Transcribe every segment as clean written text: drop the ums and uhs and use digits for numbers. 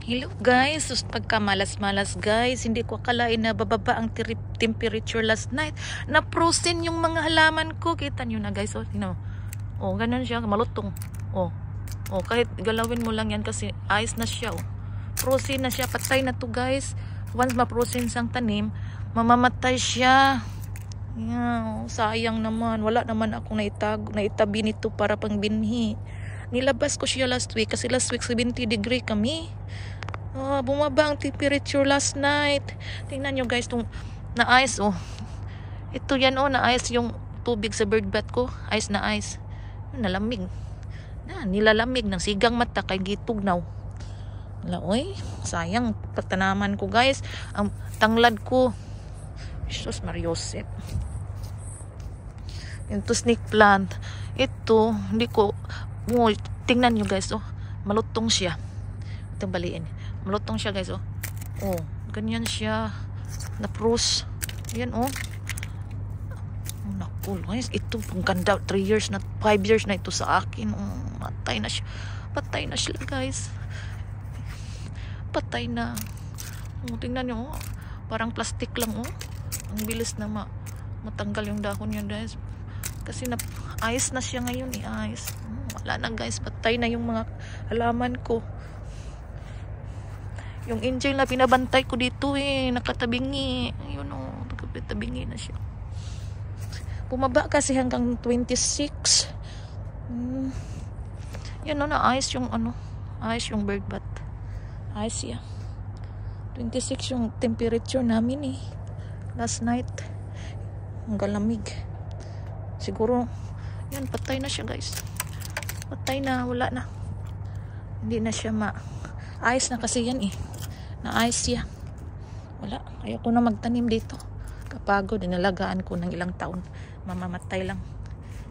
Hello guys, sus pagkamalas-malas guys, hindi ko akalain na bababa ang temperature last night. Na-frozen yung mga halaman ko. Kita nyo na guys, oh, you know. Oh, ganun siya, malutong. Oh, oh, kahit galawin mo lang yan kasi ice na siya. Oh. Frozen na siya, patay na to guys. Once ma-frozen sang tanim, mamamatay siya. Yeah, sayang naman. Wala naman akong naitabi nito para pang binhi. Nilabas ko siya last week kasi last week 70 degree kami. Bumaba ang temperature last night. Tingnan nyo guys, tong na-ice oh. Ito yan oh, na-ice yung tubig sa bird bath ko. Ice na ice. Nalamig. Nilalamig ng sigang mata kay gitugnaw. Oy, sayang patanaman ko guys. Ang tanglad ko. Jesus Mariosep. Ito snake plant. Ito, hindi ko tingnan nyo guys oh. Malutong siya. Itong baliin. Malutong siya guys oh. Oh, ganyan siya. Na-froze. Yan oh. Naku guys, ito pang ganda. 3 years na, 5 years na ito sa akin. Patay na siya. Patay na siya guys. Patay na. Tingnan nyo oh. Parang plastic lang oh. Ang bilis na matanggal yung dahon yan guys. Kasi ice na siya ngayon ice. Wala na guys, patay na yung mga halaman ko. Yung angel na pinabantay ko dito nakatabingi. Ayun nakatabingi na siya. Bumaba kasi hanggang 26. Yan na ice yung ice yung bird bath. Ice ya. 26 yung temperature namin last night. Ang galamig. Siguro yan, patay na siya guys. Patay na, wala na. Hindi na siya ice na kasi yan na-ice siya. Wala. Ayoko na magtanim dito. Kapagod. Inalagaan ko ng ilang taon. Mamamatay lang.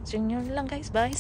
So yun lang guys. Bye.